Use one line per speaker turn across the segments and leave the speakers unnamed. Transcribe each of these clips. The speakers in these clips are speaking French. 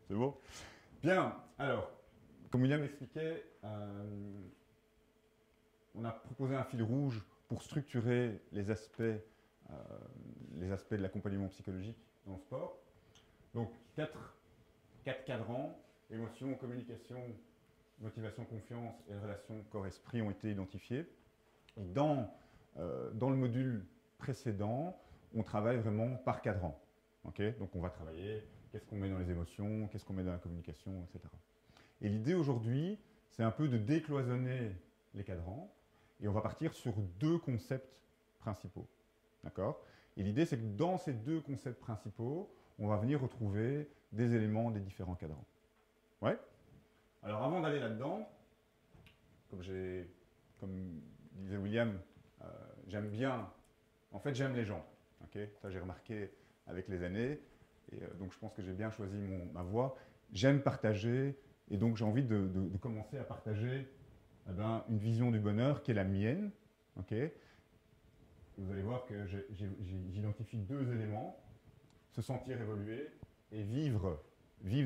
C'est bon? Bien, alors, comme William expliquait, on a proposé un fil rouge pour structurer les aspects de l'accompagnement psychologique dans le sport. Donc, quatre cadrans, émotion, communication, motivation, confiance et relation corps-esprit ont été identifiés. Et dans le module précédent, on travaille vraiment par cadran. Okay, donc on va travailler qu'est-ce qu'on met dans les émotions, qu'est-ce qu'on met dans la communication, etc. Et l'idée aujourd'hui, c'est un peu de décloisonner les cadrans et on va partir sur deux concepts principaux. D'accord? Et l'idée, c'est que dans ces deux concepts principaux, on va venir retrouver des éléments des différents cadrans. Ouais? Alors avant d'aller là-dedans, comme disait William, j'aime bien, en fait j'aime les gens. Okay? Ça j'ai remarqué avec les années, et donc je pense que j'ai bien choisi ma voie. J'aime partager, et donc j'ai envie de commencer à partager une vision du bonheur qui est la mienne. Okay? Vous allez voir que j'identifie deux éléments, se sentir évoluer et vivre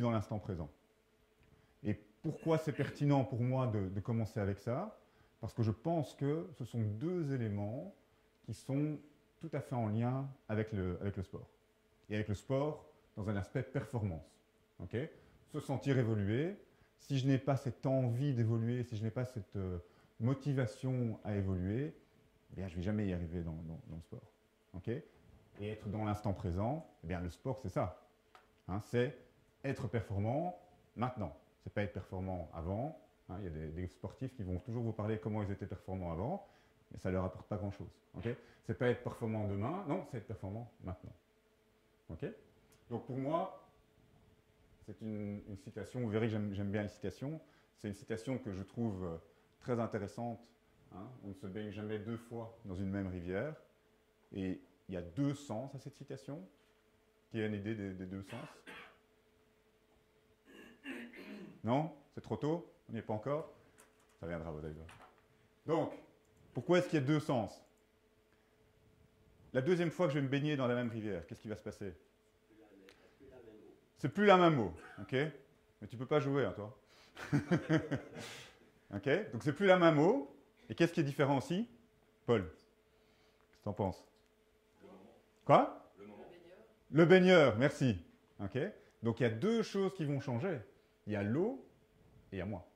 dans l'instant présent. Et pourquoi c'est pertinent pour moi de commencer avec ça? Parce que je pense que ce sont deux éléments qui sont tout à fait en lien avec le sport. Et avec le sport dans un aspect performance. Okay? Se sentir évoluer. Si je n'ai pas cette envie d'évoluer, si je n'ai pas cette motivation à évoluer, eh bien, je ne vais jamais y arriver dans le sport. Okay? Et être dans l'instant présent, eh bien, le sport, c'est ça. Hein, c'est être performant maintenant. Ce n'est pas être performant avant. Hein, il y a des sportifs qui vont toujours vous parler comment ils étaient performants avant, mais ça ne leur apporte pas grand-chose. Okay? Ce n'est pas être performant demain, non, c'est être performant maintenant. Okay? Donc pour moi, c'est une citation, vous verrez que j'aime bien les citations, c'est une citation que je trouve très intéressante. Hein? On ne se baigne jamais deux fois dans une même rivière. Et il y a deux sens à cette citation. Qui a une idée des deux sens? Non? C'est trop tôt? On n'y est pas encore? Ça viendra, vous allez voir. Donc, pourquoi est-ce qu'il y a deux sens? La deuxième fois que je vais me baigner dans la même rivière, qu'est-ce qui va se passer? C'est plus la même eau, ok? Mais tu peux pas jouer, hein, toi. Ok? Donc c'est plus la même eau. Et qu'est-ce qui est différent aussi? Paul, qu'est-ce que tu en penses? Quoi? Le baigneur, merci. Ok? Donc il y a deux choses qui vont changer. Il y a l'eau et il y a moi.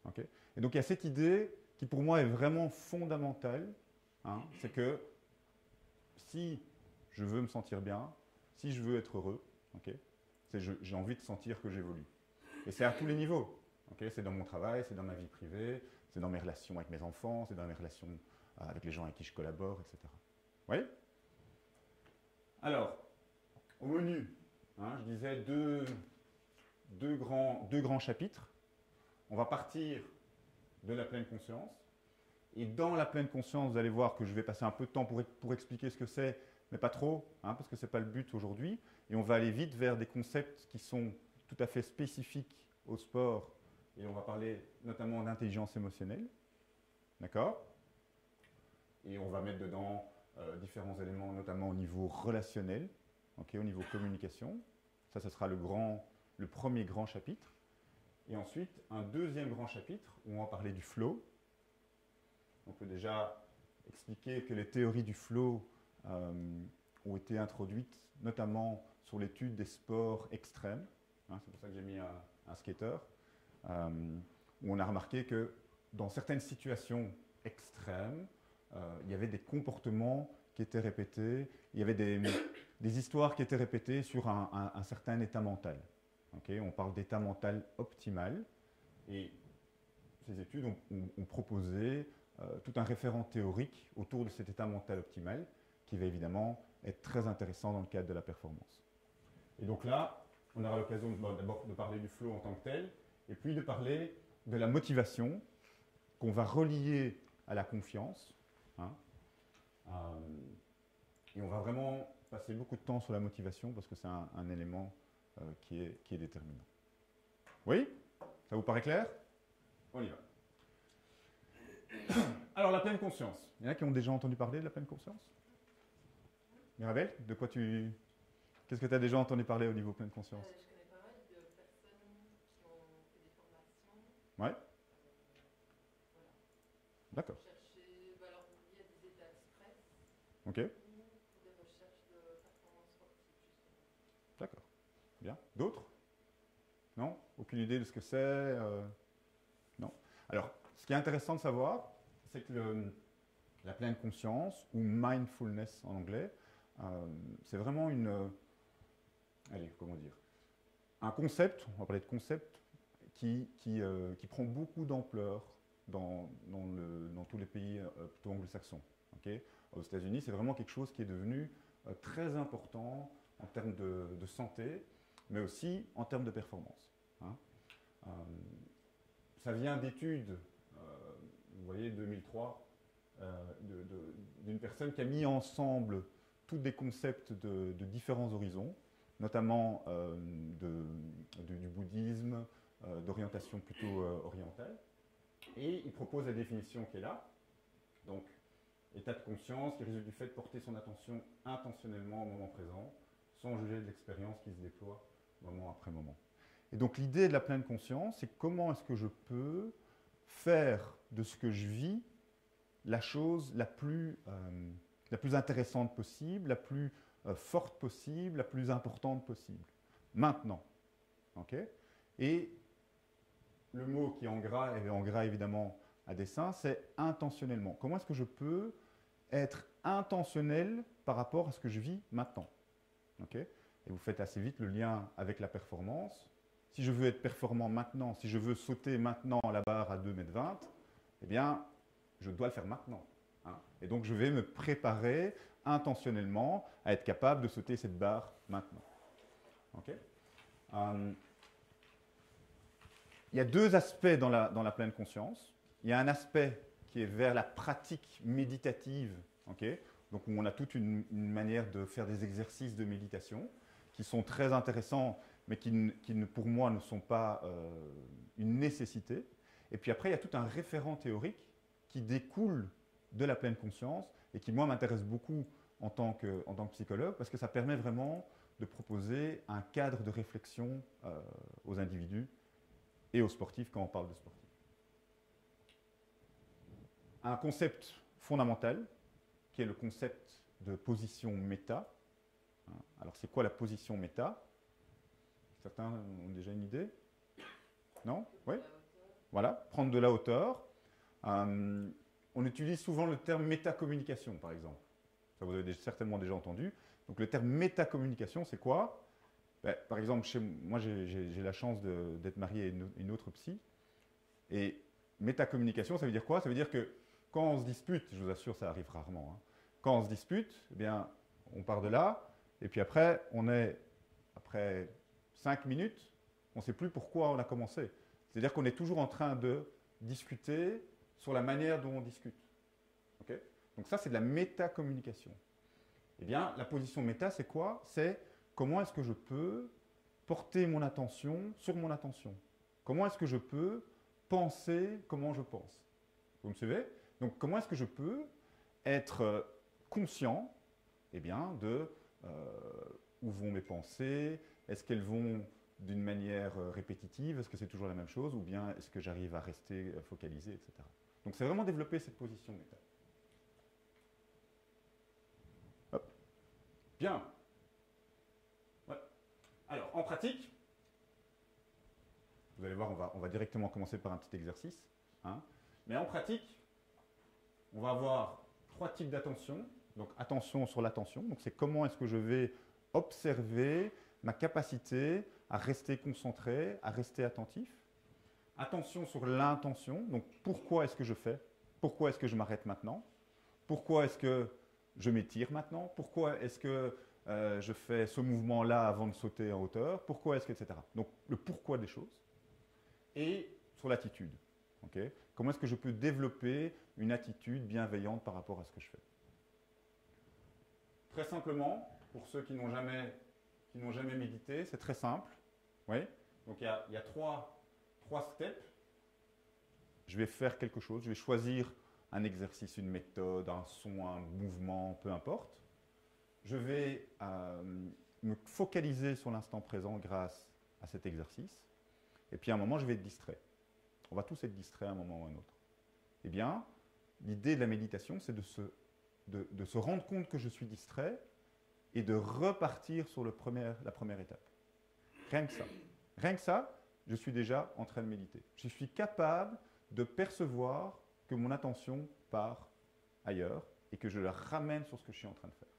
Okay? Et donc il y a cette idée qui pour moi est vraiment fondamentale. Hein, c'est que si je veux me sentir bien, si je veux être heureux, okay, j'ai envie de sentir que j'évolue. Et c'est à tous les niveaux. Okay? C'est dans mon travail, c'est dans ma vie privée, c'est dans mes relations avec mes enfants, c'est dans mes relations avec les gens avec qui je collabore, etc. Vous voyez? Alors, au menu, hein, je disais deux grands chapitres. On va partir de la pleine conscience. Et dans la pleine conscience, vous allez voir que je vais passer un peu de temps pour expliquer ce que c'est, mais pas trop, hein, parce que ce n'est pas le but aujourd'hui. Et on va aller vite vers des concepts qui sont tout à fait spécifiques au sport. Et on va parler notamment d'intelligence émotionnelle. D'accord? Et on va mettre dedans différents éléments, notamment au niveau relationnel, okay, au niveau communication. Ça sera le premier grand chapitre. Et ensuite, un deuxième grand chapitre où on va parler du flow. On peut déjà expliquer que les théories du flow ont été introduites, notamment sur l'étude des sports extrêmes. Hein, c'est pour ça que j'ai mis un skater. Où on a remarqué que dans certaines situations extrêmes, il y avait des comportements qui étaient répétés, il y avait des histoires qui étaient répétées sur un certain état mental. Okay, on parle d'état mental optimal et ces études ont proposé tout un référent théorique autour de cet état mental optimal qui va évidemment être très intéressant dans le cadre de la performance. Et donc là, on aura l'occasion d'abord de parler du flow en tant que tel et puis de parler de la motivation qu'on va relier à la confiance. Hein, et on va vraiment passer beaucoup de temps sur la motivation parce que c'est un élément qui est déterminant. Oui? Ça vous paraît clair? On y va. Alors, la pleine conscience. Il y en a qui ont déjà entendu parler de la pleine conscience? Mirabel, qu'est-ce que tu as déjà entendu parler au niveau pleine conscience?
Je connais pas mal de personnes
Ouais. D'accord.
Chercher, bah alors il y a des états express
Ok.
ou pour des recherches de performance sportive justement.
D'accord. Bien. D'autres? Non? Aucune idée de ce que c'est non. Alors, ce qui est intéressant de savoir, c'est que la pleine conscience, ou mindfulness en anglais, c'est vraiment allez, comment dire, un concept, on va parler de concept, qui prend beaucoup d'ampleur dans tous les pays plutôt anglo-saxons. Okay. Aux États-Unis, c'est vraiment quelque chose qui est devenu très important en termes de santé, mais aussi en termes de performance. Hein. Ça vient d'études, vous voyez, 2003, d'une personne qui a mis ensemble tous des concepts de différents horizons, notamment du bouddhisme, d'orientation plutôt orientale. Et il propose la définition qui est là. Donc, état de conscience qui résulte du fait de porter son attention intentionnellement au moment présent, sans juger de l'expérience qui se déploie moment après moment. Et donc, l'idée de la pleine conscience, c'est comment est-ce que je peux faire de ce que je vis la chose la plus intéressante possible, la plus forte possible, la plus importante possible. Maintenant. Okay. Et le mot qui est en gras évidemment à dessein, c'est intentionnellement. Comment est-ce que je peux être intentionnel par rapport à ce que je vis maintenant? Okay. Et vous faites assez vite le lien avec la performance. Si je veux être performant maintenant, si je veux sauter maintenant la barre à 2,20 m, eh bien, je dois le faire maintenant. Hein. Et donc, je vais me préparer intentionnellement à être capable de sauter cette barre maintenant. Okay. Il y a deux aspects dans la pleine conscience. Il y a un aspect qui est vers la pratique méditative, okay, donc où on a toute une manière de faire des exercices de méditation qui sont très intéressants, mais qui pour moi, ne sont pas une nécessité. Et puis après, il y a tout un référent théorique qui découle de la pleine conscience et qui, moi, m'intéresse beaucoup en tant que psychologue, parce que ça permet vraiment de proposer un cadre de réflexion aux individus et aux sportifs quand on parle de sportifs. Un concept fondamental, qui est le concept de position méta. Alors, c'est quoi la position méta? Certains ont déjà une idée? Non? Oui? Voilà, prendre de la hauteur. On utilise souvent le terme métacommunication, par exemple. Ça, vous avez certainement déjà entendu. Donc, le terme métacommunication, c'est quoi? Ben, par exemple, moi, j'ai la chance d'être marié à une autre psy. Et métacommunication, ça veut dire quoi? Ça veut dire que quand on se dispute, je vous assure, ça arrive rarement, hein, quand on se dispute, eh bien, on part de là, et puis après, après 5 minutes, on ne sait plus pourquoi on a commencé. C'est-à-dire qu'on est toujours en train de discuter sur la manière dont on discute. Okay. Donc ça, c'est de la métacommunication. Eh bien, la position méta, c'est quoi? C'est comment est-ce que je peux porter mon attention sur mon attention? Comment est-ce que je peux penser comment je pense? Vous me suivez? Donc, comment est-ce que je peux être conscient eh bien, de où vont mes pensées? Est-ce qu'elles vont d'une manière répétitive? Est-ce que c'est toujours la même chose? Ou bien est-ce que j'arrive à rester focalisé, etc. Donc, c'est vraiment développer cette position méta. Hop. Bien. Ouais. Alors, en pratique, vous allez voir, on va directement commencer par un petit exercice. Hein. Mais en pratique, on va avoir 3 types d'attention. Donc, attention sur l'attention. Donc, c'est comment est-ce que je vais observer ma capacité à rester concentré, à rester attentif. Attention sur l'intention. Donc, pourquoi est-ce que je fais? Pourquoi est-ce que je m'arrête maintenant? Pourquoi est-ce que je m'étire maintenant? Pourquoi est-ce que je fais ce mouvement-là avant de sauter en hauteur? Pourquoi est-ce que, etc. Donc, le pourquoi des choses. Et sur l'attitude. Okay. Comment est-ce que je peux développer une attitude bienveillante par rapport à ce que je fais? Très simplement, pour ceux qui n'ont jamais médité, c'est très simple. Oui. Donc il y a trois steps. Je vais faire quelque chose, je vais choisir un exercice, une méthode, un son, un mouvement, peu importe. Je vais me focaliser sur l'instant présent grâce à cet exercice. Et puis à un moment, je vais être distrait. On va tous être distraits à un moment ou à un autre. Eh bien, l'idée de la méditation, c'est de se rendre compte que je suis distrait et de repartir sur la première étape. Rien que ça. Rien que ça, je suis déjà en train de méditer. Je suis capable de percevoir que mon attention part ailleurs et que je la ramène sur ce que je suis en train de faire.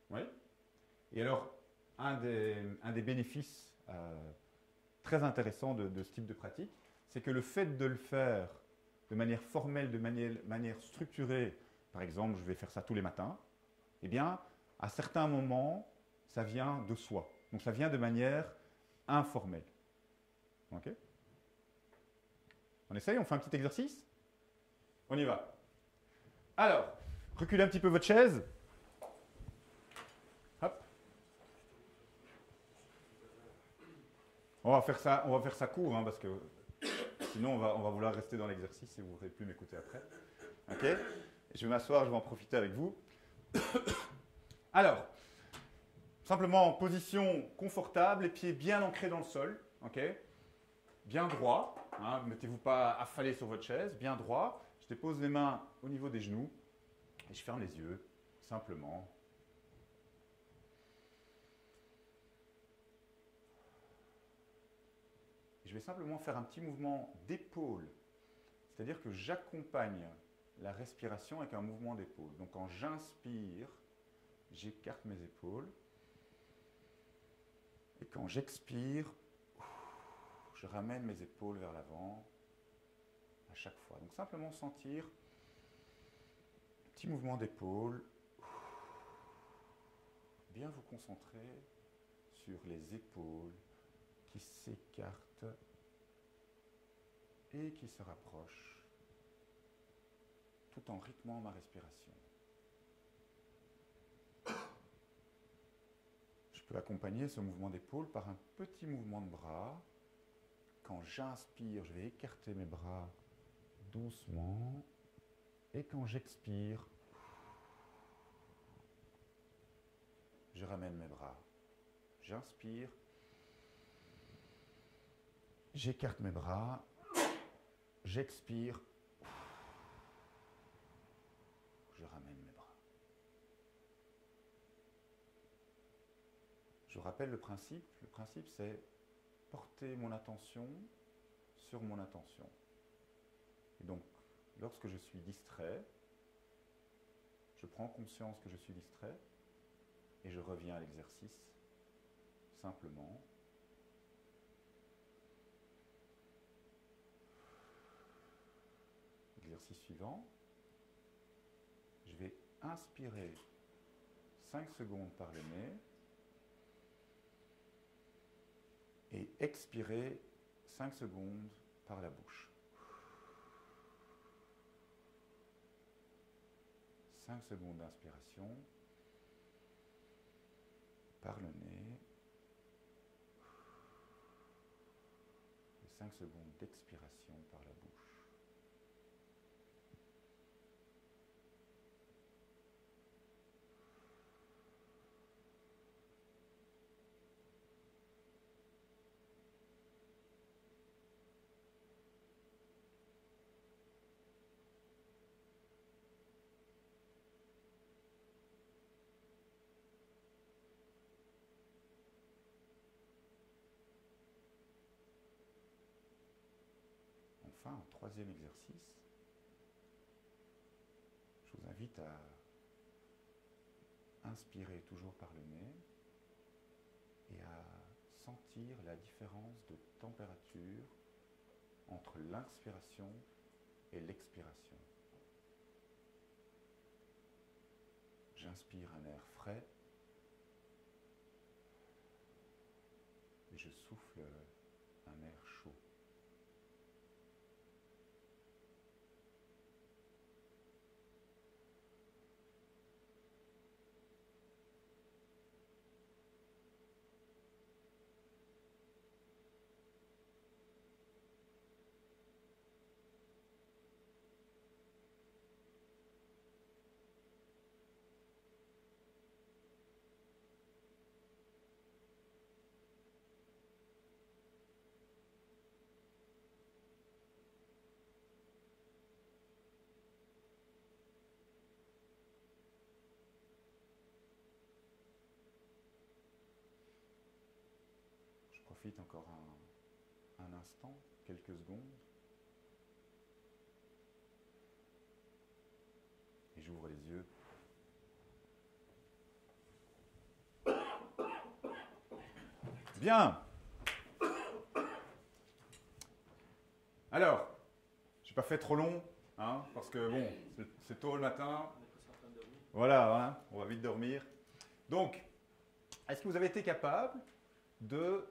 Oui. Et alors, un des bénéfices très intéressants de ce type de pratique, c'est que le fait de le faire de manière formelle, de manière structurée, par exemple, je vais faire ça tous les matins, eh bien, à certains moments, ça vient de soi. Donc, ça vient de manière informelle. OK? On essaye, on fait un petit exercice? On y va. Alors, reculez un petit peu votre chaise. Hop. On va faire ça court, hein, parce que sinon on va vouloir rester dans l'exercice et vous ne voudrez plus m'écouter après. Ok? Je vais m'asseoir, je vais en profiter avec vous. Alors, simplement en position confortable, les pieds bien ancrés dans le sol, ok? Bien droit, hein, ne mettez-vous pas affalé sur votre chaise, bien droit. Je dépose les mains au niveau des genoux et je ferme les yeux, simplement. Je vais simplement faire un petit mouvement d'épaule, c'est-à-dire que j'accompagne la respiration avec un mouvement d'épaule. Donc quand j'inspire, j'écarte mes épaules. Et quand j'expire, je ramène mes épaules vers l'avant à chaque fois. Donc simplement sentir un petit mouvement d'épaule. Bien vous concentrer sur les épaules qui s'écartent et qui se rapprochent tout en rythmant ma respiration. Je peux accompagner ce mouvement d'épaule par un petit mouvement de bras. Quand j'inspire, je vais écarter mes bras doucement. Et quand j'expire, je ramène mes bras. J'inspire. J'écarte mes bras. J'expire. Je ramène mes bras. Je rappelle le principe. Le principe, c'est porter mon attention sur mon attention. Et donc, lorsque je suis distrait, je prends conscience que je suis distrait et je reviens à l'exercice simplement. Exercice suivant. Je vais inspirer 5 secondes par le nez et expirer 5 secondes par la bouche. 5 secondes d'inspiration par le nez et 5 secondes d'expiration par la bouche. Enfin, en troisième exercice, je vous invite à inspirer toujours par le nez et à sentir la différence de température entre l'inspiration et l'expiration. J'inspire un air frais et je souffle un air chaud. profite encore un instant, quelques secondes. Et j'ouvre les yeux. Bien. Alors, je n'ai pas fait trop long, hein, parce que bon, c'est tôt le matin. Voilà, hein, on va vite dormir. Donc, est-ce que vous avez été capable d'être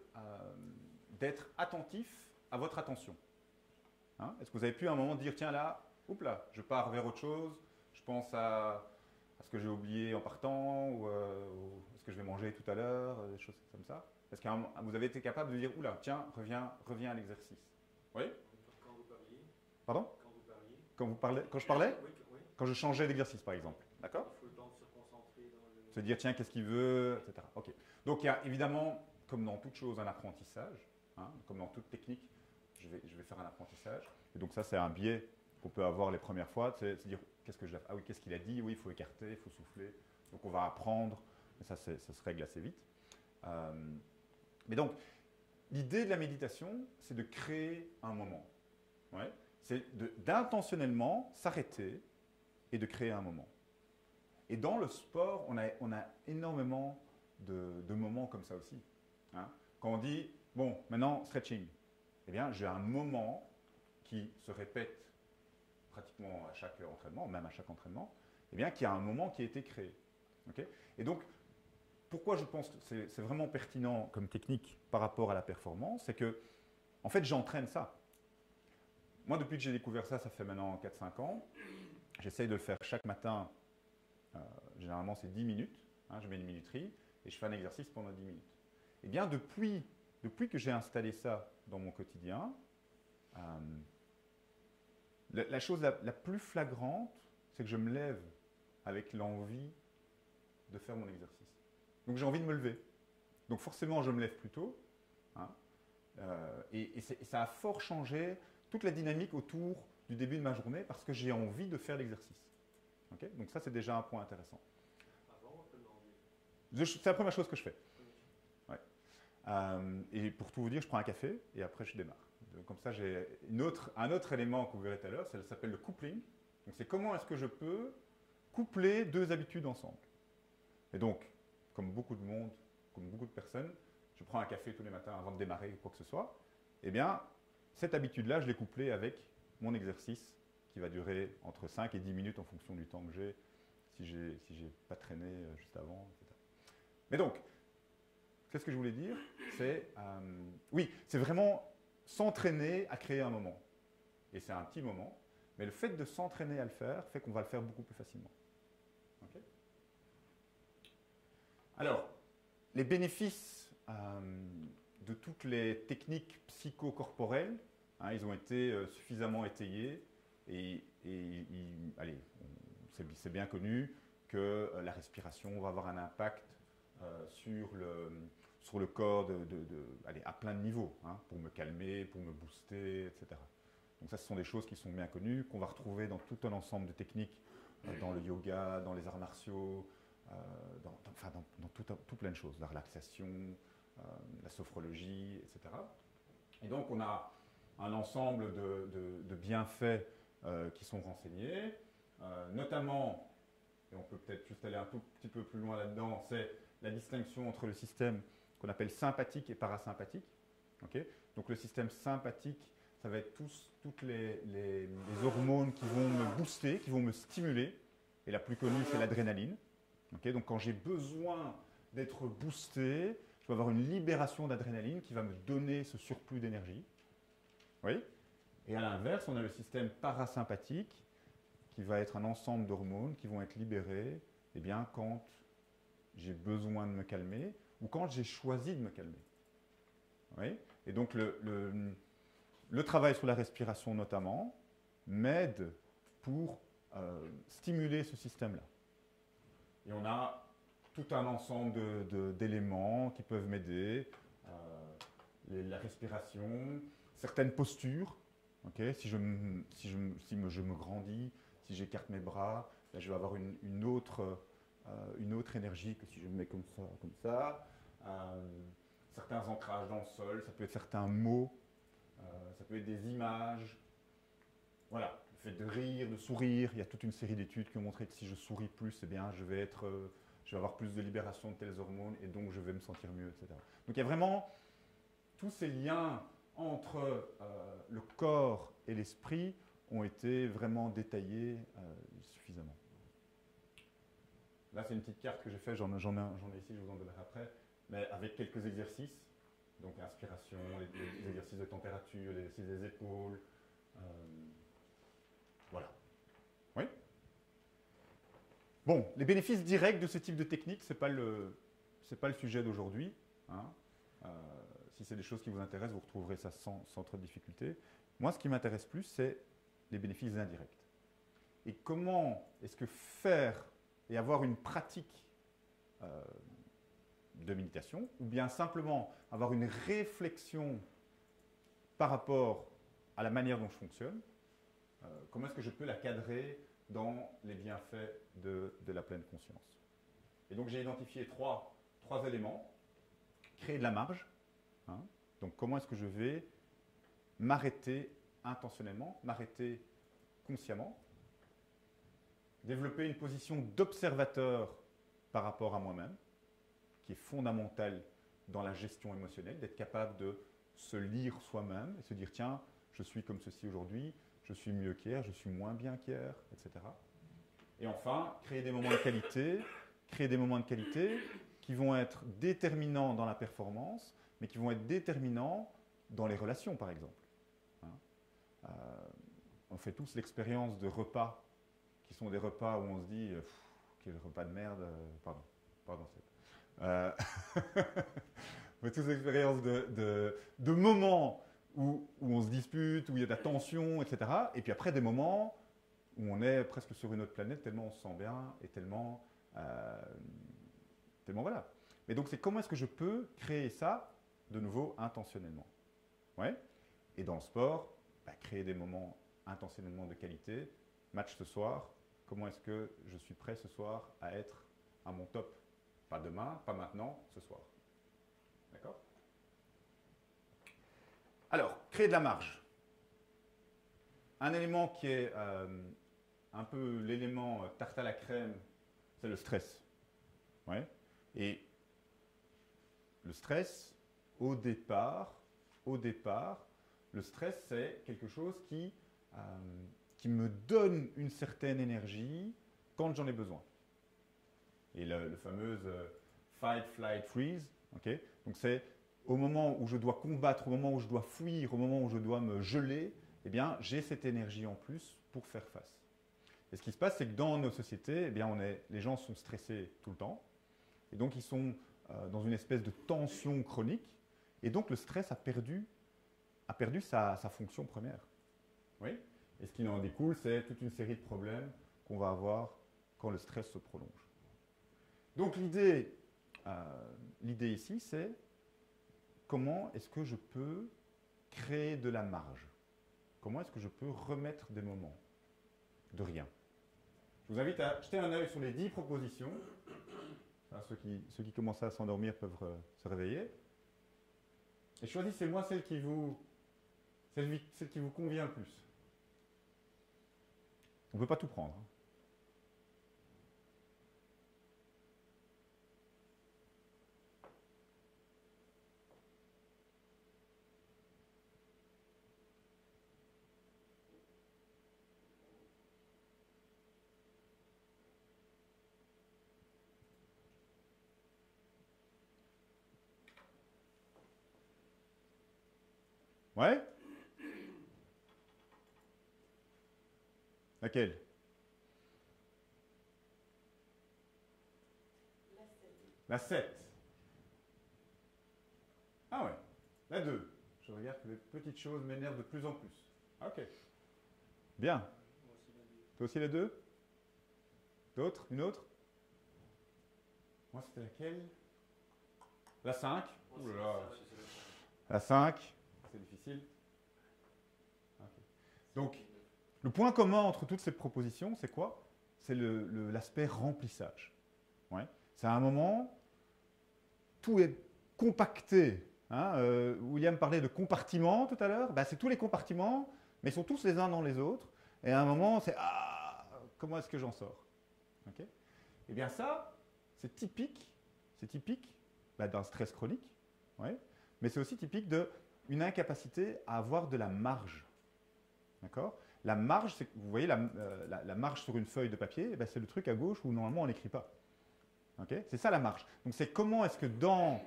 attentif à votre attention, hein? Est-ce que vous avez pu à un moment dire, tiens là, oups là, je pars vers autre chose, je pense à ce que j'ai oublié en partant, ou à ce que je vais manger tout à l'heure, des choses comme ça. Est-ce que vous avez été capable de dire, oula, tiens, reviens à l'exercice? Oui?
Quand vous parliez.
Pardon?
Quand vous parliez.
Quand je parlais?
Oui, oui.
Quand je changeais d'exercice, par exemple. D'accord?
Il faut le temps de se concentrer dans le.
Se dire, tiens, qu'est-ce qu'il veut, etc. Ok. Donc, il y a évidemment, comme dans toute chose, un apprentissage. Hein, comme dans toute technique, je vais faire un apprentissage. Et donc, ça, c'est un biais qu'on peut avoir les premières fois. C'est se dire, ah oui, qu'est-ce qu'il a dit? Oui, il faut écarter, il faut souffler. Donc, on va apprendre. Et ça se règle assez vite. Mais donc, l'idée de la méditation, c'est de créer un moment. Ouais. C'est d'intentionnellement s'arrêter et de créer un moment. Et dans le sport, on a énormément de moments comme ça aussi. Hein. Quand on dit, bon, maintenant, stretching, eh bien, j'ai un moment qui se répète pratiquement à chaque entraînement, même à chaque entraînement, eh bien, qui a un moment qui a été créé. Okay. Et donc, pourquoi je pense que c'est vraiment pertinent comme technique par rapport à la performance, c'est que, en fait, j'entraîne ça. Moi, depuis que j'ai découvert ça, ça fait maintenant 4-5 ans, j'essaye de le faire chaque matin. Généralement, c'est 10 minutes. Hein, je mets une minuterie et je fais un exercice pendant 10 minutes. Eh bien, depuis que j'ai installé ça dans mon quotidien, la chose la plus flagrante, c'est que je me lève avec l'envie de faire mon exercice. Donc, j'ai envie de me lever. Donc, forcément, je me lève plus tôt. Hein, et ça a fort changé toute la dynamique autour du début de ma journée parce que j'ai envie de faire l'exercice. Okay. Donc ça, c'est déjà un point intéressant. C'est la première chose que je fais. Ouais. Et pour tout vous dire, je prends un café et après, je démarre. Donc, comme ça, j'ai un autre élément que vous verrez tout à l'heure, ça s'appelle le coupling. Donc, c'est comment est-ce que je peux coupler deux habitudes ensemble. Et donc, comme beaucoup de monde, comme beaucoup de personnes, je prends un café tous les matins avant de démarrer ou quoi que ce soit. Eh bien, cette habitude-là, je l'ai couplée avec mon exercice qui va durer entre 5 et 10 minutes en fonction du temps que j'ai, si j'ai pas traîné juste avant, etc. Mais donc, qu'est-ce que je voulais dire? C'est, oui, c'est vraiment s'entraîner à créer un moment. Et c'est un petit moment, mais le fait de s'entraîner à le faire fait qu'on va le faire beaucoup plus facilement. Okay. Alors, les bénéfices de toutes les techniques psychocorporelles, hein, ils ont été suffisamment étayés. Et allez, c'est bien connu que la respiration va avoir un impact sur le corps allez, à plein de niveaux, hein, pour me calmer, pour me booster, etc. Donc ça, ce sont des choses qui sont bien connues, qu'on va retrouver dans tout un ensemble de techniques, dans le yoga, dans les arts martiaux, dans tout plein de choses, la relaxation, la sophrologie, etc. Et donc, on a un ensemble de bienfaits qui sont renseignés, notamment, et on peut peut-être juste aller un tout petit peu plus loin là-dedans, c'est la distinction entre le système qu'on appelle sympathique et parasympathique. Okay. Donc le système sympathique, ça va être toutes les hormones qui vont me booster, qui vont me stimuler, et la plus connue, c'est l'adrénaline. Okay. Donc quand j'ai besoin d'être boosté, je vais avoir une libération d'adrénaline qui va me donner ce surplus d'énergie. Oui. Et à l'inverse, on a le système parasympathique qui va être un ensemble d'hormones qui vont être libérées eh bien, quand j'ai besoin de me calmer ou quand j'ai choisi de me calmer. Oui. Et donc le travail sur la respiration notamment m'aide pour stimuler ce système-là. Et on a tout un ensemble d'éléments qui peuvent m'aider, la respiration, certaines postures. Okay, si je me grandis, si j'écarte mes bras, là, je vais avoir une autre énergie que si je me mets comme ça. certains ancrages dans le sol, ça peut être certains mots, ça peut être des images. Voilà, le fait de rire, de sourire, il y a toute une série d'études qui ont montré que si je souris plus, eh bien, je vais avoir plus de libération de telles hormones et donc je vais me sentir mieux, etc. Donc il y a vraiment tous ces liens entre le corps et l'esprit ont été vraiment détaillés suffisamment. Là, c'est une petite carte que j'ai faite, j'en ai ici, je vous en donnerai après, mais avec quelques exercices. Donc, inspiration, les exercices de température, les exercices des épaules. Voilà. Oui? Bon, les bénéfices directs de ce type de technique, ce n'est pas le sujet d'aujourd'hui. Hein. Si c'est des choses qui vous intéressent, vous retrouverez ça sans trop de difficulté. Moi, ce qui m'intéresse plus, c'est les bénéfices indirects. Et comment est-ce que faire et avoir une pratique de méditation, ou bien simplement avoir une réflexion par rapport à la manière dont je fonctionne, comment est-ce que je peux la cadrer dans les bienfaits de la pleine conscience. Et donc j'ai identifié trois éléments. Créer de la marge. Hein, donc comment est-ce que je vais m'arrêter intentionnellement, m'arrêter consciemment, développer une position d'observateur par rapport à moi-même, qui est fondamentale dans la gestion émotionnelle, d'être capable de se lire soi-même et se dire, tiens, je suis comme ceci aujourd'hui, je suis mieux qu'hier, je suis moins bien qu'hier, etc. Et enfin, créer des moments de qualité qui vont être déterminants dans la performance, mais qui vont être déterminants dans les relations, par exemple. Hein, on fait tous l'expérience de repas qui sont des repas où on se dit quel repas de merde, pardon. On fait tous l'expérience de moments où on se dispute, où il y a de la tension, etc. Et puis après des moments où on est presque sur une autre planète, tellement on se sent bien et tellement voilà. Mais donc c'est comment est-ce que je peux créer ça de nouveau intentionnellement. Ouais. Et dans le sport, créer des moments intentionnellement de qualité. Match ce soir, comment est-ce que je suis prêt ce soir à être à mon top? Pas demain, pas maintenant, ce soir. D'accord? Alors, créer de la marge. Un élément qui est un peu l'élément tarte à la crème, c'est le stress. Ouais. Et le stress, au départ, le stress, c'est quelque chose qui me donne une certaine énergie quand j'en ai besoin. Et le fameux fight, flight, freeze, okay? Donc c'est au moment où je dois combattre, au moment où je dois fuir, au moment où je dois me geler, eh bien, j'ai cette énergie en plus pour faire face. Et ce qui se passe, c'est que dans nos sociétés, eh bien, les gens sont stressés tout le temps. Et donc, ils sont dans une espèce de tension chronique. Et donc, le stress a perdu sa fonction première. Oui. Et ce qui en découle, c'est toute une série de problèmes qu'on va avoir quand le stress se prolonge. Donc, l'idée ici, c'est comment est-ce que je peux créer de la marge? Comment est-ce que je peux remettre des moments de rien? Je vous invite à jeter un œil sur les 10 propositions. Enfin, ceux qui commencent à s'endormir peuvent se réveiller. Et choisissez-moi celle qui vous convient le plus. On ne peut pas tout prendre. Hein. Ouais? Laquelle? La 7. Ah ouais. La 2. Je regarde que les petites choses m'énervent de plus en plus. Ok. Bien. Toi aussi les 2? D'autres? Une autre? Moi c'était laquelle? La 5. Ouh là là. La 5. C'est difficile. Okay. Donc, le point commun entre toutes ces propositions, c'est quoi? C'est l'aspect remplissage. Ouais. C'est à un moment, tout est compacter. Hein, William parlait de compartiments tout à l'heure. Ben, c'est tous les compartiments, mais ils sont tous les uns dans les autres. Et à un moment, c'est ah, comment est-ce que j'en sors? Okay. Eh bien ça, c'est typique ben, d'un stress chronique, ouais, mais c'est aussi typique d'une incapacité à avoir de la marge. D'accord? La marge, vous voyez la marge sur une feuille de papier, eh ben, c'est le truc à gauche où normalement on n'écrit pas. Okay? C'est ça la marge. Donc c'est comment est-ce que dans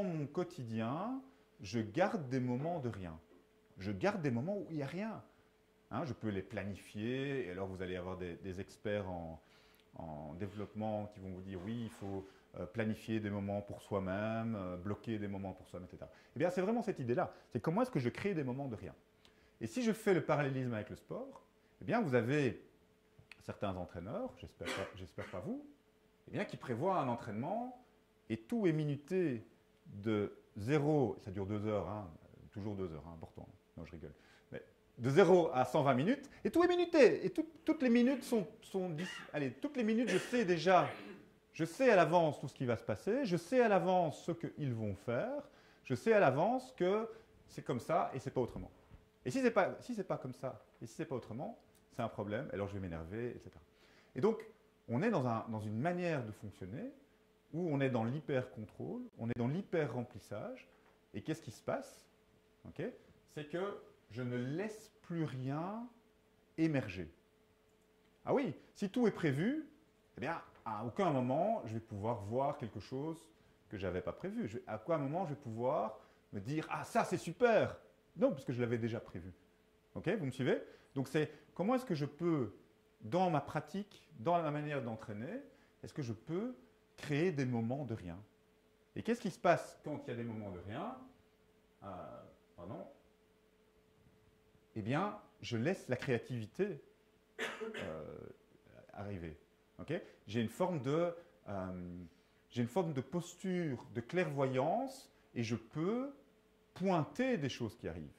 mon quotidien, je garde des moments de rien. Je garde des moments où il n'y a rien. Hein, je peux les planifier, et alors vous allez avoir des experts en développement qui vont vous dire oui, il faut planifier des moments pour soi-même, bloquer des moments pour soi-même, etc. Eh bien, c'est vraiment cette idée-là. C'est comment est-ce que je crée des moments de rien. Et si je fais le parallélisme avec le sport, eh bien, vous avez certains entraîneurs, j'espère pas vous, eh bien, qui prévoient un entraînement et tout est minuté de 0, ça dure 2 heures, hein, toujours 2 heures, hein, important, non je rigole, mais de 0 à 120 minutes, et tout est minuté, et toutes les minutes allez, toutes les minutes je sais déjà, je sais à l'avance tout ce qui va se passer, je sais à l'avance ce qu'ils vont faire, je sais à l'avance que c'est comme ça et c'est pas autrement. Et si c'est pas comme ça, et si c'est pas autrement, c'est un problème, alors je vais m'énerver, etc. Et donc, on est dans une manière de fonctionner où on est dans l'hyper-contrôle, on est dans l'hyper-remplissage, et qu'est-ce qui se passe? Okay, c'est que je ne laisse plus rien émerger. Ah oui, si tout est prévu, eh bien, à aucun moment, je vais pouvoir voir quelque chose que je n'avais pas prévu. À aucun moment, je vais pouvoir me dire « Ah, ça, c'est super !» Non, parce que je l'avais déjà prévu. Ok, vous me suivez? Donc, c'est comment est-ce que je peux, dans ma pratique, dans la manière d'entraîner, est-ce que je peux créer des moments de rien? Et qu'est-ce qui se passe quand il y a des moments de rien? Pardon. Eh bien, je laisse la créativité arriver. Okay? J'ai une forme de posture de clairvoyance et je peux pointer des choses qui arrivent.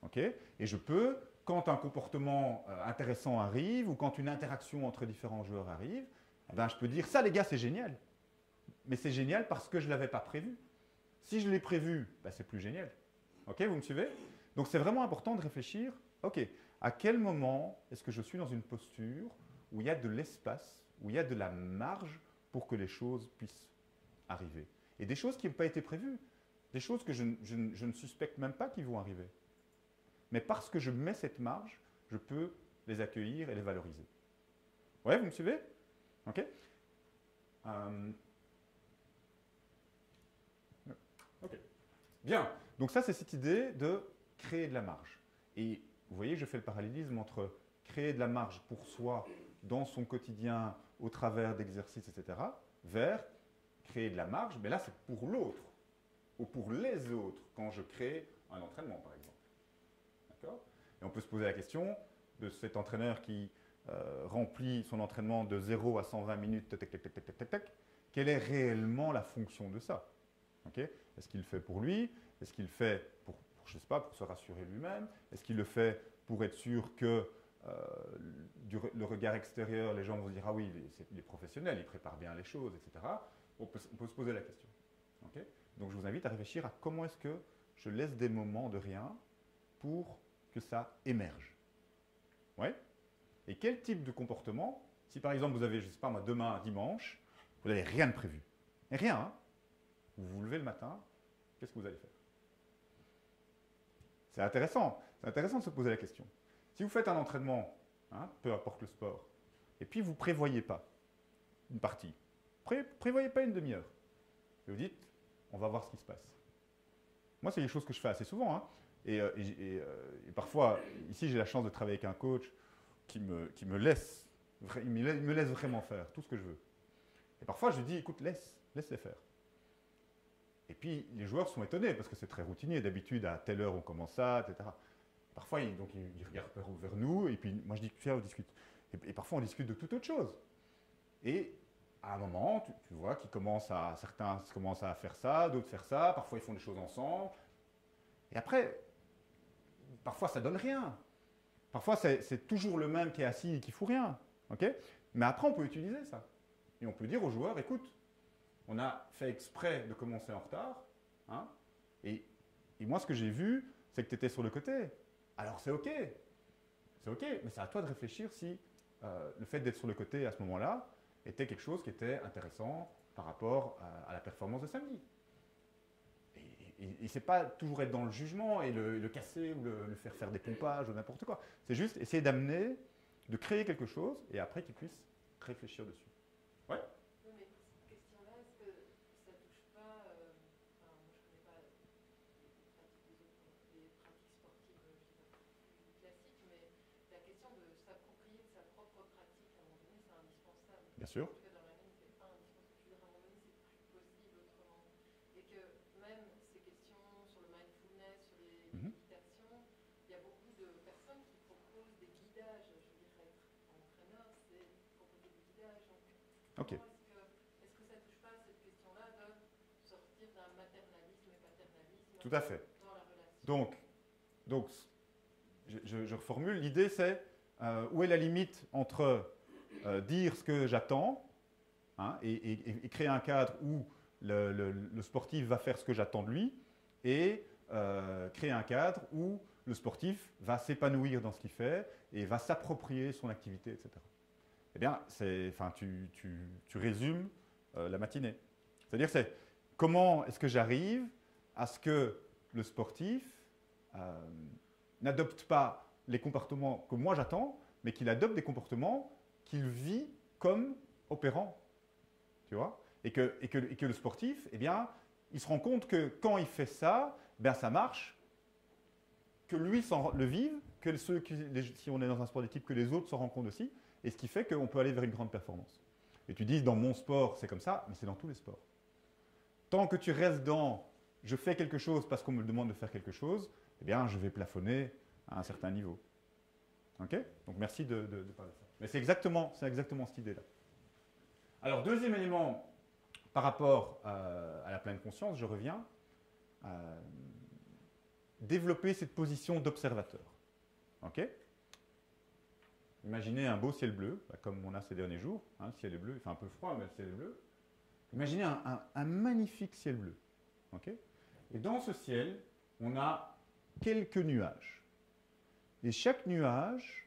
Okay? Et je peux, quand un comportement intéressant arrive ou quand une interaction entre différents joueurs arrive, eh ben, je peux dire ça les gars c'est génial. Mais c'est génial parce que je ne l'avais pas prévu. Si je l'ai prévu, ben, c'est plus génial. Ok, vous me suivez? Donc c'est vraiment important de réfléchir, ok, à quel moment est-ce que je suis dans une posture où il y a de l'espace, où il y a de la marge pour que les choses puissent arriver. Et des choses qui n'ont pas été prévues, des choses que je ne suspecte même pas qui vont arriver. Mais parce que je mets cette marge, je peux les accueillir et les valoriser. Ouais, vous me suivez? Ok. Ok. Bien. Donc ça, c'est cette idée de créer de la marge. Et vous voyez, je fais le parallélisme entre créer de la marge pour soi, dans son quotidien, au travers d'exercices, etc., vers créer de la marge, mais là, c'est pour l'autre, ou pour les autres, quand je crée un entraînement, par exemple. D'accord? Et on peut se poser la question de cet entraîneur qui remplit son entraînement de 0 à 120 minutes, tac, tac, tac, tac, tac, tac, tac. Quelle est réellement la fonction de ça? Okay? Est-ce qu'il le fait pour lui? Est-ce qu'il le fait pour, je sais pas, pour se rassurer lui-même? Est-ce qu'il le fait pour être sûr que le regard extérieur, les gens vont se dire « Ah oui, il est professionnel, il prépare bien les choses, etc. » On peut se poser la question. Okay? Donc je vous invite à réfléchir à comment est-ce que je laisse des moments de rien pour que ça émerge. Ouais? Et quel type de comportement, si par exemple vous avez, je ne sais pas moi, demain, dimanche, vous n'avez rien de prévu. Et rien, hein? Vous vous levez le matin, qu'est-ce que vous allez faire? C'est intéressant de se poser la question. Si vous faites un entraînement, hein, peu importe le sport, et puis vous ne prévoyez pas une partie, prévoyez pas une demi-heure, et vous dites, on va voir ce qui se passe. Moi, c'est des choses que je fais assez souvent, hein, et parfois, ici, j'ai la chance de travailler avec un coach qui me laisse vraiment faire tout ce que je veux. Et parfois, je lui dis, écoute, laisse-les faire. Et puis, les joueurs sont étonnés parce que c'est très routinier. D'habitude, à telle heure, on commence ça, etc. Parfois, ils regardent vers nous et puis moi, je dis, tiens, on discute. Et parfois, on discute de toute autre chose. Et à un moment, tu vois qu'ils certains commencent à faire ça, d'autres faire ça. Parfois, ils font des choses ensemble. Et après, parfois, ça donne rien. Parfois, c'est toujours le même qui est assis et qui ne fout rien. Okay? Mais après, on peut utiliser ça. Et on peut dire aux joueurs, écoute, On a fait exprès de commencer en retard. Hein, et moi, ce que j'ai vu, c'est que tu étais sur le côté. Alors, c'est OK. C'est OK, mais c'est à toi de réfléchir si le fait d'être sur le côté à ce moment-là était quelque chose qui était intéressant par rapport à la performance de samedi. Et c'est pas toujours être dans le jugement et le casser ou le faire des pompages ou n'importe quoi. C'est juste essayer d'amener, de créer quelque chose et après qu'il puisse réfléchir dessus. Ouais.
Oui, mais cette question-là, est-ce que ça touche pas, enfin, moi je connais pas les pratiques des pratiques sportives, je dirais, plus classiques, mais la question de s'approprier de sa propre pratique, à un moment donné, c'est indispensable.
Bien sûr.
En tout cas, dans la mienne, c'est indispensable. Je veux dire, à un moment donné, c'est plus possible autrement. Et que même ces questions sur le mindfulness, sur les méditations, il y a beaucoup de personnes qui proposent des guidages. Je veux dire, être entraîneur, c'est proposer des guidages. Donc,
OK.
est-ce que ça ne touche pas à cette question-là de sortir d'un maternalisme et paternalisme
Tout à fait.
dans la relation?
Donc je reformule. L'idée, c'est où est la limite entre dire ce que j'attends, hein, et créer un cadre où le sportif va faire ce que j'attends de lui et créer un cadre où le sportif va s'épanouir dans ce qu'il fait et va s'approprier son activité, etc. Eh bien, tu résumes la matinée. C'est-à-dire, c'est comment est-ce que j'arrive à ce que le sportif n'adopte pas les comportements que moi j'attends, mais qu'il adopte des comportements qu'il vit comme opérants. Tu vois, et que le sportif, eh bien, il se rend compte que quand il fait ça, ben ça marche, que lui le vive, que si on est dans un sport d'équipe, que les autres s'en rendent compte aussi, et ce qui fait qu'on peut aller vers une grande performance. Et tu dis, dans mon sport, c'est comme ça, mais c'est dans tous les sports. Tant que tu restes dans « je fais quelque chose parce qu'on me demande de faire quelque chose », eh bien, je vais plafonner à un certain niveau. OK? Donc, merci de parler de ça. Mais c'est exactement cette idée-là. Alors, deuxième élément, par rapport à la pleine conscience, je reviens, développer cette position d'observateur. OK? Imaginez un beau ciel bleu, comme on a ces derniers jours. Hein, le ciel est bleu, il fait un peu froid, mais le ciel est bleu. Imaginez un magnifique ciel bleu. Okay, et dans ce ciel, on a quelques nuages. Et chaque nuage,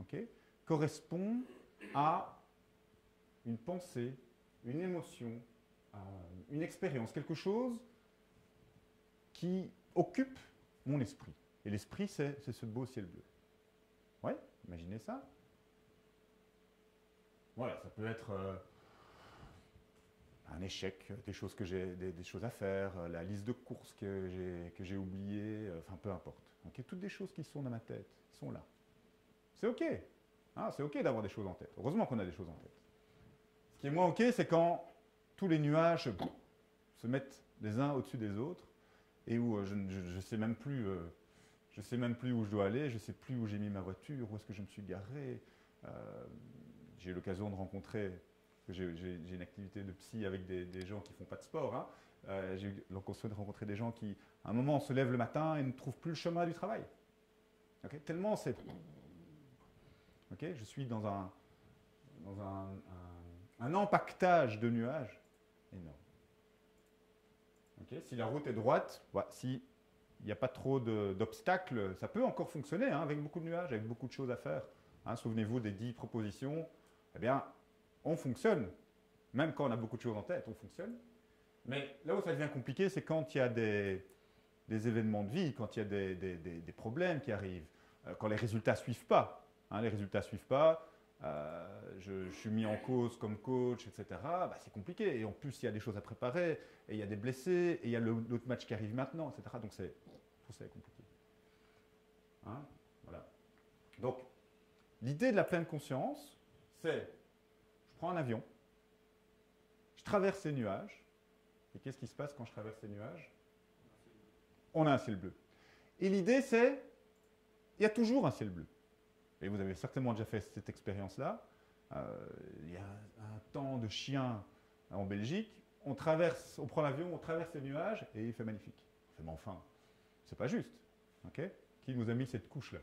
okay, correspond à une pensée, une émotion, une expérience, quelque chose qui occupe mon esprit. Et l'esprit, c'est ce beau ciel bleu. Ouais, imaginez ça. Voilà, ça peut être un échec, des choses des choses à faire, la liste de courses que j'ai oubliées, enfin peu importe. Okay, toutes des choses qui sont dans ma tête, sont là. C'est OK. Hein, c'est OK d'avoir des choses en tête. Heureusement qu'on a des choses en tête. Ce qui est moins OK, c'est quand tous les nuages se mettent les uns au-dessus des autres et où je ne sais même plus. Je ne sais même plus où je dois aller, je ne sais plus où j'ai mis ma voiture, où est-ce que je me suis garé. J'ai eu l'occasion de rencontrer, j'ai une activité de psy avec des gens qui ne font pas de sport. Hein. J'ai eu l'occasion de rencontrer des gens qui, à un moment, se lèvent le matin et ne trouvent plus le chemin du travail. Okay? Tellement c'est... Okay? Je suis dans un empaquetage de nuages énorme. Okay? Si la route est droite, si il n'y a pas trop d'obstacles, ça peut encore fonctionner hein, avec beaucoup de nuages, avec beaucoup de choses à faire. Hein, souvenez-vous des 10 propositions. Eh bien, on fonctionne. Même quand on a beaucoup de choses en tête, on fonctionne. Mais là où ça devient compliqué, c'est quand il y a des événements de vie, quand il y a des problèmes qui arrivent, quand les résultats ne suivent pas. Hein, les résultats ne suivent pas, je suis mis en cause comme coach, etc. Bah, c'est compliqué. Et en plus, il y a des choses à préparer, et il y a des blessés, et il y a l'autre match qui arrive maintenant, etc. Donc, c'est compliqué. Hein, voilà. Donc, l'idée de la pleine conscience, c'est, je prends un avion, je traverse ces nuages, et qu'est-ce qui se passe quand je traverse ces nuages? On a un ciel bleu. Et l'idée, c'est, il y a toujours un ciel bleu. Et vous avez certainement déjà fait cette expérience-là. Il y a un temps de chien en Belgique, on prend l'avion, on traverse les nuages, et il fait magnifique. Mais enfin, c'est pas juste. Okay? Qui nous a mis cette couche-là?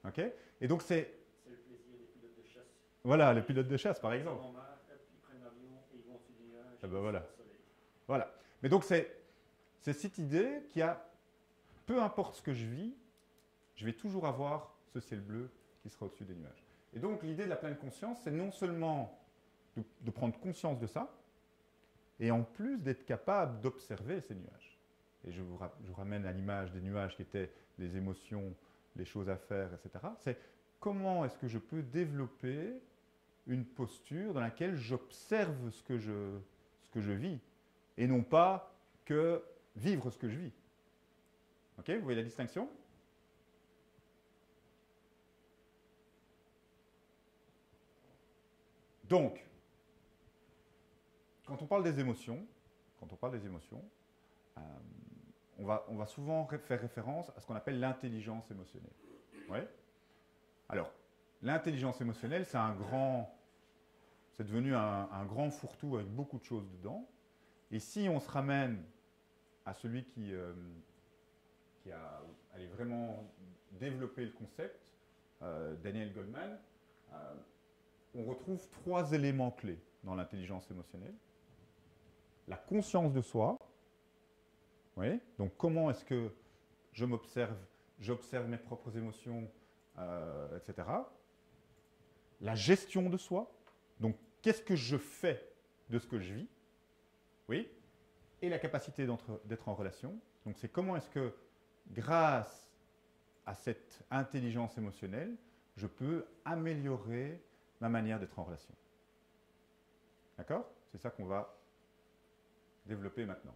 Okay? Et donc c'est
le plaisir des pilotes de chasse.
Voilà, les pilotes de chasse, par exemple.
Ils prennent l'avion et ils vont sur des nuages
Ah ben voilà. Voilà. Mais donc c'est cette idée qu'il y a, peu importe ce que je vis, je vais toujours avoir ce ciel bleu qui sera au-dessus des nuages. Et donc l'idée de la pleine conscience, c'est non seulement de prendre conscience de ça, et en plus d'être capable d'observer ces nuages. Et je vous ramène à l'image des nuages qui étaient les émotions, les choses à faire, etc. C'est comment est-ce que je peux développer une posture dans laquelle j'observe ce que je vis, et non pas que vivre ce que je vis. Ok, vous voyez la distinction? Donc, quand on parle des émotions, on va souvent faire référence à ce qu'on appelle l'intelligence émotionnelle. Ouais. Alors, l'intelligence émotionnelle, c'est devenu un grand fourre-tout avec beaucoup de choses dedans. Et si on se ramène à celui qui a vraiment développé le concept, Daniel Goleman, on retrouve 3 éléments clés dans l'intelligence émotionnelle. La conscience de soi, oui, donc comment est-ce que je m'observe, j'observe mes propres émotions, etc. La gestion de soi, donc qu'est-ce que je fais de ce que je vis, oui, et la capacité d'être en relation. Donc c'est comment est-ce que, grâce à cette intelligence émotionnelle, je peux améliorer ma manière d'être en relation. D'accord? C'est ça qu'on va développer maintenant.